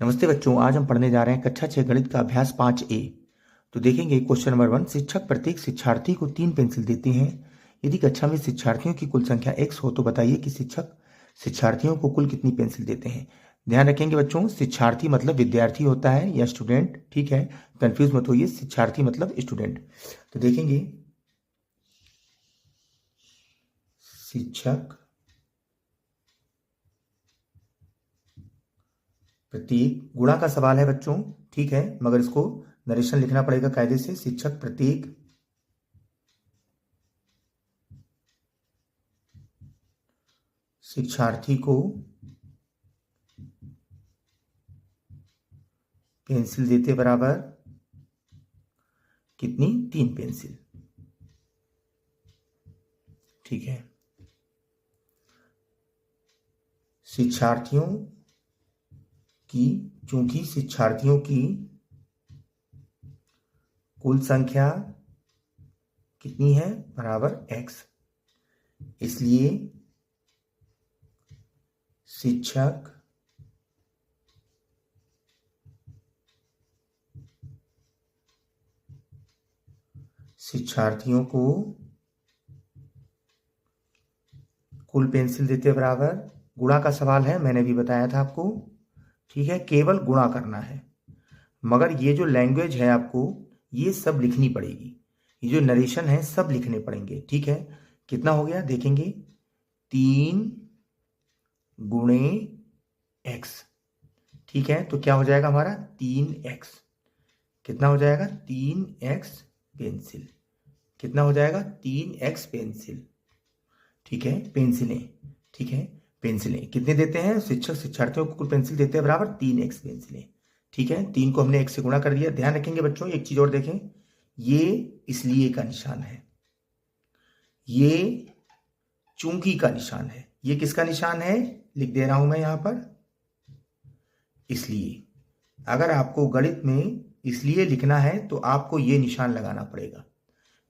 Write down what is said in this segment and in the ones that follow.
नमस्ते बच्चों, आज हम पढ़ने जा रहे हैं कक्षा 6 गणित का अभ्यास 5A। तो देखेंगे क्वेश्चन नंबर 1। शिक्षक प्रत्येक शिक्षार्थी को 3 पेंसिल देते हैं। यदि कक्षा में शिक्षार्थियों की कुल संख्या x हो तो बताइए कि शिक्षक शिक्षार्थियों को कुल कितनी पेंसिल देते हैं। ध्यान रखेंगे बच्चों, शिक्षार्थी मतलब विद्यार्थी होता है या स्टूडेंट, ठीक है, कंफ्यूज मत होइए। शिक्षार्थी मतलब स्टूडेंट। तो देखेंगे शिक्षक प्रत्येक, गुणा का सवाल है बच्चों, ठीक है, मगर इसको नरेशन लिखना पड़ेगा कायदे से। शिक्षक प्रत्येक शिक्षार्थी को पेंसिल देते बराबर कितनी? 3 पेंसिल, ठीक है। शिक्षार्थियों की, चूंकि शिक्षार्थियों की कुल संख्या कितनी है? बराबर x, इसलिए शिक्षक शिक्षार्थियों को कुल पेंसिल देते बराबर, गुणा का सवाल है, मैंने भी बताया था आपको, ठीक है, केवल गुणा करना है। मगर ये जो लैंग्वेज है आपको ये सब लिखनी पड़ेगी, ये जो नरेशन है सब लिखने पड़ेंगे, ठीक है। कितना हो गया देखेंगे, 3 गुणे x, ठीक है। तो क्या हो जाएगा हमारा? 3x। कितना हो जाएगा? 3x pencil. कितना हो जाएगा? 3x पेंसिल, ठीक है, पेंसिलें, ठीक है, पेंसिलें कितने देते हैं? शिक्षक शिक्षार्थियों को कुल पेंसिल देते हैं बराबर 3x पेंसिलें, ठीक है। 3 को हमने x से गुणा कर दिया। ध्यान रखेंगे बच्चों, एक चीज और देखें, ये इसलिए का निशान है, ये चूंकि का निशान है। ये किसका निशान है? लिख दे रहा हूं मैं यहां पर, इसलिए। अगर आपको गणित में इसलिए लिखना है तो आपको ये निशान लगाना पड़ेगा,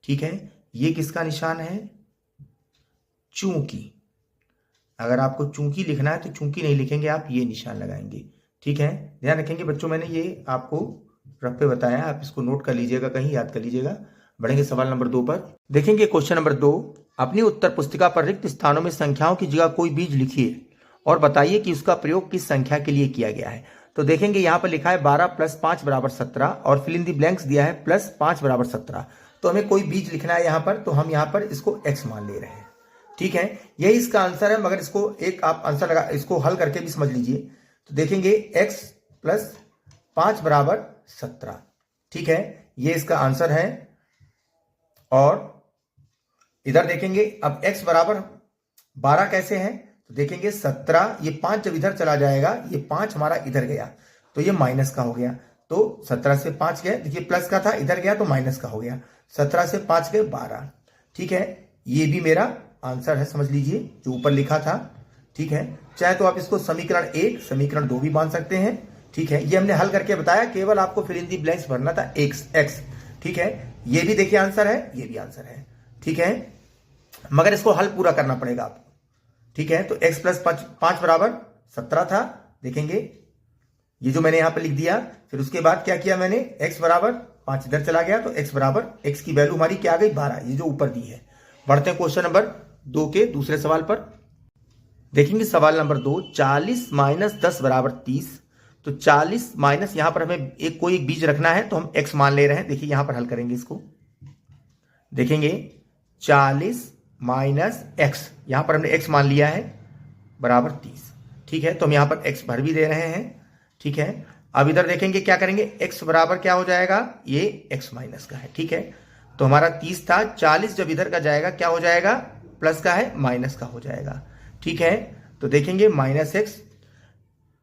ठीक है। ये किसका निशान है? चूंकि। अगर आपको चूंकि लिखना है तो चूंकि नहीं लिखेंगे आप, ये निशान लगाएंगे, ठीक है। ध्यान रखेंगे बच्चों, मैंने ये आपको रफ पे बताया, आप इसको नोट कर लीजिएगा, कहीं याद कर लीजिएगा। बढ़ेंगे सवाल नंबर 2 पर। देखेंगे क्वेश्चन नंबर 2। अपनी उत्तर पुस्तिका पर रिक्त स्थानों में संख्याओं की जगह कोई बीज लिखिए और बताइए कि उसका प्रयोग किस संख्या के लिए किया गया है। तो देखेंगे यहाँ पर लिखा है 12 + 5 = 17 और फिल इन दी ब्लैंक्स दिया है +5 = 17। तो हमें कोई बीज लिखना है यहाँ पर, तो हम यहाँ पर इसको x मान ले रहे हैं, ठीक है। यही इसका आंसर है, मगर इसको एक आप आंसर लगा, इसको हल करके भी समझ लीजिए। तो देखेंगे x + 5 = 17, ठीक है, ये इसका आंसर है। और इधर देखेंगे अब x = 12 कैसे है? तो देखेंगे 17, ये 5 जब इधर चला जाएगा, ये 5 हमारा इधर गया तो ये माइनस का हो गया। तो 17 से 5 गए, देखिए प्लस का था, इधर गया तो माइनस का हो गया। 17 से 5 गए 12, ठीक है। ये भी मेरा आंसर है, समझ लीजिए, जो ऊपर लिखा था, ठीक है। चाहे तो आप इसको समीकरण 1 समीकरण 2 भी मान सकते हैं, ठीक है। ये हमने हल करके बताया, केवल आपको फिल इन दी ब्लैंक्स भरना था x, ठीक है। ये भी देखिए आंसर है, ये भी आंसर है, ठीक है, मगर इसको हल पूरा करना पड़ेगा आपको, ठीक है। तो x + 5 = 17 था, देखेंगे ये जो मैंने यहां पर लिख दिया। फिर उसके बाद क्या किया मैंने, x = 5 इधर चला गया तो x की वैल्यू हमारी क्या आ गई? 12, ये जो ऊपर दी है। बढ़ते हैं क्वेश्चन नंबर 2 के दूसरे सवाल पर। देखेंगे सवाल नंबर 2। 40 - 10 = 30। तो 40 माइनस, यहां पर हमें कोई एक बीज रखना है तो हम x मान ले रहे हैं। देखिए यहां पर हल करेंगे इसको, देखेंगे 40 - x, यहां पर हमने x मान लिया है बराबर 30, ठीक है। तो हम यहां पर x भर भी दे रहे हैं, ठीक है। अब इधर देखेंगे क्या करेंगे, x बराबर क्या हो जाएगा? ये x माइनस का है, ठीक है। तो हमारा 30 था, 40 जब इधर का जाएगा क्या हो जाएगा? प्लस का है, माइनस का हो जाएगा, ठीक है। तो देखेंगे -x,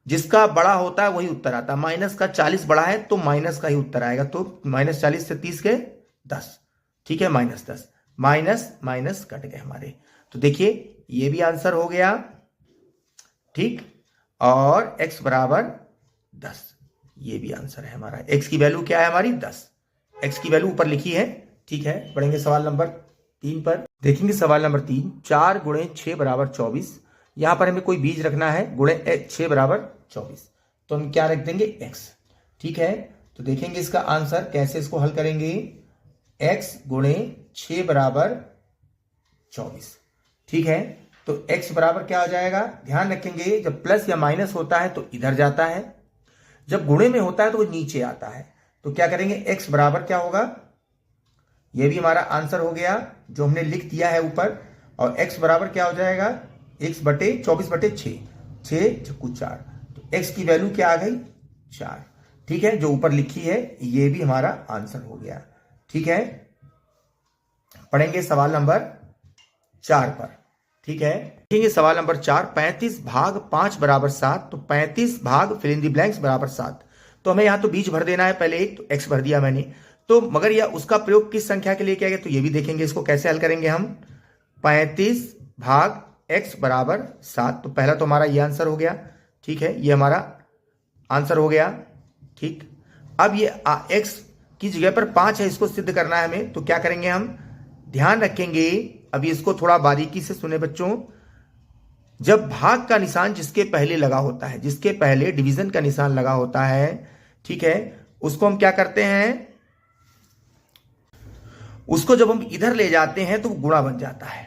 जिसका बड़ा होता है वही उत्तर आता है। माइनस का 40 बड़ा है तो माइनस का ही उत्तर आएगा। तो -40 से 30 गए 10, ठीक है, -10, माइनस माइनस कट गए हमारे। तो देखिए ये भी आंसर हो गया, ठीक। और x = 10, ये भी आंसर है हमारा। x की वैल्यू क्या है हमारी? 10, x की वैल्यू ऊपर लिखी है, ठीक है। बढ़ेंगे सवाल नंबर 3 पर। देखेंगे सवाल नंबर 3। 4 × 6 = 24। यहां पर हमें कोई बीज रखना है, गुणे 6 = 24। तो हम क्या रख देंगे x। ठीक है, तो देखेंगे इसका आंसर कैसे इसको हल करेंगे। x गुणे 6 बराबर 24। ठीक है, तो x बराबर क्या हो जाएगा, ध्यान रखेंगे जब प्लस या माइनस होता है तो इधर जाता है, जब गुणे में होता है तो वो नीचे आता है। तो क्या करेंगे, x बराबर क्या होगा, ये भी हमारा आंसर हो गया जो हमने लिख दिया है ऊपर। और x बराबर क्या हो जाएगा, x बटे 24 बटे 6, 6 छक्कू 4, तो x की वैल्यू क्या आ गई 4। ठीक है, जो ऊपर लिखी है ये भी हमारा आंसर हो गया। ठीक है, पढ़ेंगे सवाल नंबर 4 पर। ठीक है, देखेंगे सवाल नंबर 4, 35 भाग 5 बराबर 7, तो 35 भाग फिल इन द ब्लैंक्स बराबर 7। तो हमें यहां तो बीच भर देना है, पहले एक तो x भर दिया मैंने, तो मगर यह उसका प्रयोग किस संख्या के लिए किया गया तो ये भी देखेंगे। इसको कैसे हल करेंगे हम, 35 भाग x बराबर 7, तो पहला तो हमारा ये आंसर हो गया। ठीक है, ये हमारा आंसर हो गया। ठीक, अब ये x की जगह पर 5 है, इसको सिद्ध करना है हमें, तो क्या करेंगे हम, ध्यान रखेंगे अभी इसको थोड़ा बारीकी से सुने बच्चों। जब भाग का निशान जिसके पहले लगा होता है, जिसके पहले डिवीजन का निशान लगा होता है, ठीक है, उसको हम क्या करते हैं, उसको जब हम इधर ले जाते हैं तो वो गुणा बन जाता है।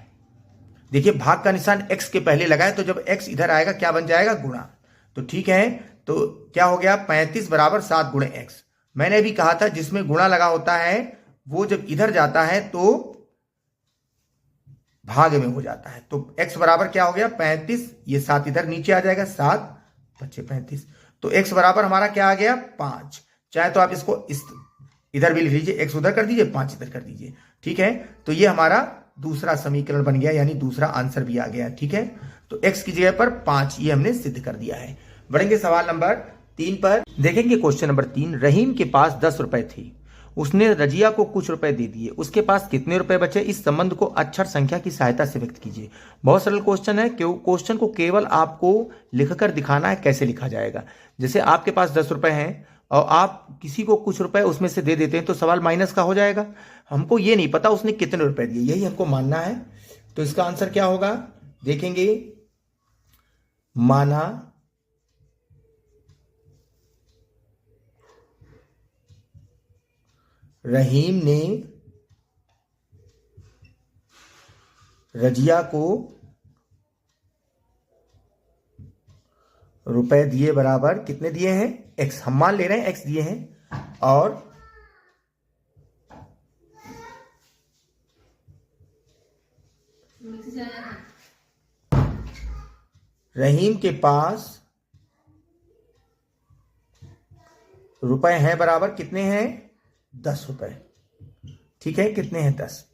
देखिए भाग का निशान x के पहले लगा है, तो जब x इधर आएगा क्या बन जाएगा, गुणा। तो ठीक है, तो क्या हो गया, 35 बराबर 7 गुणे x। मैंने अभी कहा था जिसमें गुणा लगा होता है वो जब इधर जाता है तो भाग में हो जाता है। तो x बराबर क्या हो गया 35, ये 7 इधर नीचे आ जाएगा, 7 25 35, तो x बराबर हमारा क्या आ गया 5। चाहे तो आप इसको इस इधर भी लिख लीजिए, x उधर कर दीजिए, 5 इधर कर दीजिए। ठीक है, तो ये हमारा दूसरा समीकरण बन गया, यानी दूसरा आंसर भी आ गया। ठीक है, तो x की जगह पर 5 ये हमने सिद्ध कर दिया है। बढ़ेंगे सवाल नंबर 3 पर। देखेंगे क्वेश्चन नंबर 3, रहीम के पास 10 रुपए थे, उसने रजिया को कुछ रुपए दे दिए, उसके पास कितने रुपए बचे, इस संबंध को अक्षर संख्या की सहायता से व्यक्त कीजिए। बहुत सरल क्वेश्चन है, क्वेश्चन को केवल आपको लिखकर दिखाना है कैसे लिखा जाएगा। जैसे आपके पास 10 रुपए हैं और आप किसी को कुछ रुपए उसमें से दे देते हैं तो सवाल माइनस का हो जाएगा। हमको ये नहीं पता उसने कितने रुपए दिए, यही हमको मानना है। तो इसका आंसर क्या होगा, देखेंगे, माना रहीम ने रजिया को रुपए दिए बराबर कितने दिए हैं, x, हम मान ले रहे हैं x दिए हैं, और रहीम के पास रुपए हैं बराबर कितने हैं 10 रुपए। ठीक है, कितने हैं 10।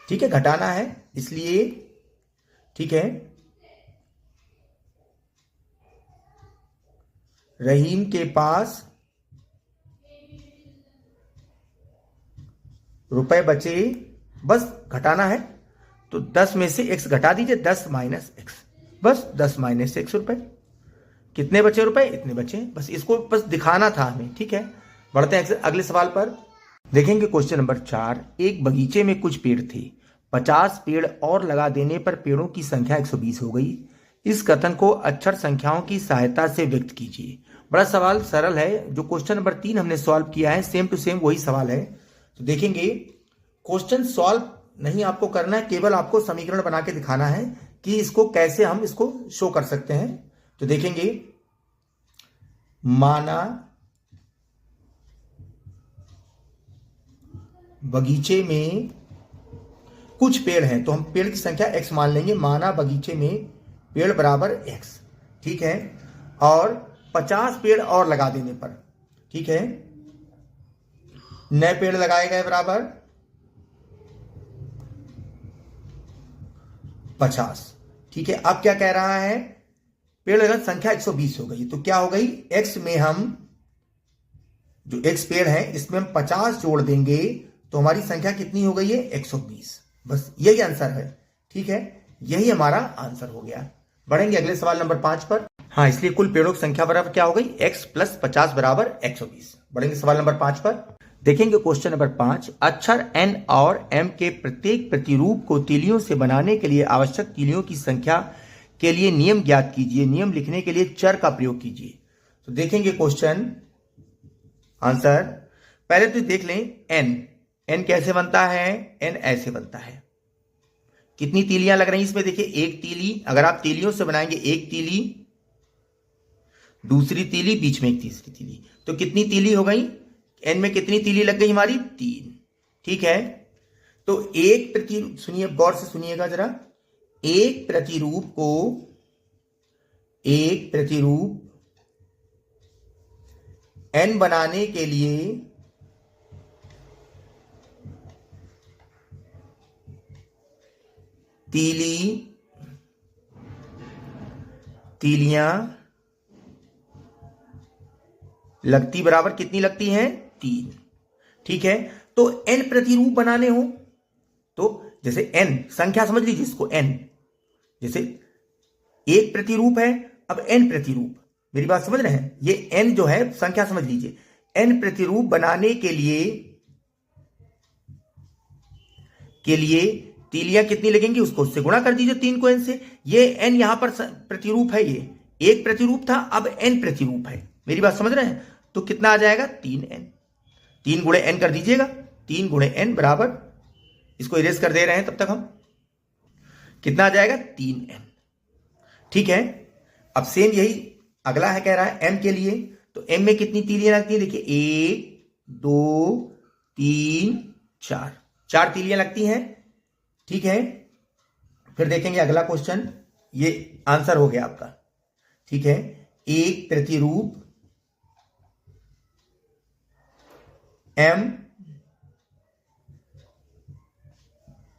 ठीक है, घटाना है इसलिए, ठीक है, रहीम के पास रुपए बचे, बस घटाना है, तो 10 में से x घटा दीजिए, 10 माइनस x, बस 10 माइनस x रुपए। कितने बचे रुपए, इतने बचे, बस इसको बस दिखाना था हमें। ठीक है, बढ़ते हैं अगले सवाल पर। देखेंगे क्वेश्चन नंबर 4, एक बगीचे में कुछ पेड़ थे, 50 पेड़ और लगा देने पर पेड़ों की संख्या 120 हो गई। इस कथन को अक्षर संख्याओं की सहायता से व्यक्त कीजिए। बड़ा सवाल सरल है, जो क्वेश्चन नंबर 3 हमने सॉल्व किया है सेम टू सेम वही सवाल है। तो देखेंगे, क्वेश्चन सॉल्व नहीं आपको करना है, केवल आपको समीकरण बना के दिखाना है कि इसको कैसे हम इसको शो कर सकते हैं। तो देखेंगे, माना बगीचे में कुछ पेड़ हैं, तो हम पेड़ की संख्या x मान लेंगे, माना बगीचे में पेड़ बराबर x। ठीक है, और 50 पेड़ और लगा देने पर, ठीक है, नए पेड़ लगाए गए बराबर 50। ठीक है, अब क्या कह रहा है, पेड़ लगाने संख्या 120 हो गई, तो क्या हो गई, x में हम जो x पेड़ है इसमें हम 50 जोड़ देंगे तो हमारी संख्या कितनी हो गई है 120। बस यही आंसर है। ठीक है, यही हमारा आंसर हो गया। बढ़ेंगे अगले सवाल नंबर 5 पर। हाँ, इसलिए कुल पेड़ों की संख्या बराबर क्या हो गई, x प्लस 50 बराबर 120। बढ़ेंगे सवाल नंबर 5 पर। देखेंगे क्वेश्चन नंबर 5, अक्षर n और m के प्रत्येक प्रतिरूप को तीलियों से बनाने के लिए आवश्यक तीलियों की संख्या के लिए नियम ज्ञात कीजिए। नियम लिखने के लिए चर का प्रयोग कीजिए। तो देखेंगे क्वेश्चन आंसर। पहले तो देख लें एन। एन कैसे बनता है? एन ऐसे बनता है। कितनी तीलियां लग रही हैं इसमें? देखिए एक तीली, अगर आप तीलियों से बनाएंगे, एक तीली, दूसरी तीली, बीच में एक तीसरी तीली, तो कितनी तीली हो गई? एन में कितनी तीली लग गई हमारी? 3। ठीक है, तो सुनिए, गौर से सुनिएगा जरा। एक प्रतिरूप एन बनाने के लिए तीलियां लगती बराबर कितनी लगती हैं? 3। ठीक है, तो एन प्रतिरूप बनाने हो तो जैसे एन संख्या समझ लीजिए इसको, एन जैसे एक प्रतिरूप है, अब एन प्रतिरूप, मेरी बात समझ रहे हैं? ये एन जो है संख्या समझ लीजिए। एन प्रतिरूप बनाने के लिए तीलियां कितनी लगेंगी? उसको उससे गुणा कर दीजिए 3 को एन से। ये एन यहां पर प्रतिरूप है, ये एक प्रतिरूप था, अब एन प्रतिरूप है। मेरी बात समझ रहे हैं? तो कितना आ जाएगा? 3n। 3 गुणे n कर दीजिएगा, 3 गुणे n बराबर, इसको इरेज कर दे रहे हैं तब तक हम, कितना आ जाएगा? 3n। ठीक है, अब सेम यही अगला है, कह रहा है m के लिए, तो m में कितनी तीलियां लगती है? देखिए 1 2 3 4, 4 तीलियां लगती हैं। ठीक है, फिर देखेंगे अगला क्वेश्चन, ये आंसर हो गया आपका। ठीक है, एक प्रतिरूप m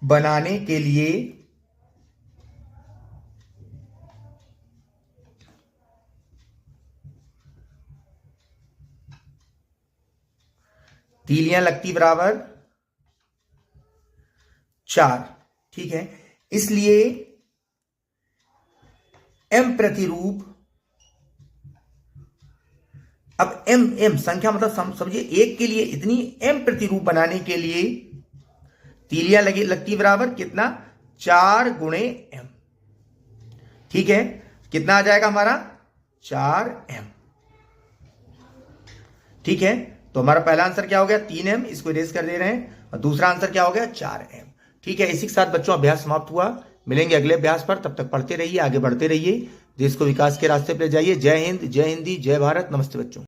बनाने के लिए तीलियां लगती बराबर 4। ठीक है, इसलिए m प्रतिरूप, अब m संख्या मतलब समझिए एक के लिए इतनी, m प्रतिरूप बनाने के लिए तीलियां लगती बराबर कितना? 4 गुणे m। ठीक है, कितना आ जाएगा हमारा? 4m। ठीक है, तो हमारा पहला आंसर क्या हो गया? 3m, इसको इरेज कर दे रहे हैं, और दूसरा आंसर क्या हो गया? 4m। ठीक है, इसी के साथ बच्चों अभ्यास समाप्त हुआ। मिलेंगे अगले अभ्यास पर, तब तक पढ़ते रहिए, आगे बढ़ते रहिए, देश को विकास के रास्ते पर ले जाइए। जय हिंद, जय हिंदी, जय भारत। नमस्ते बच्चों।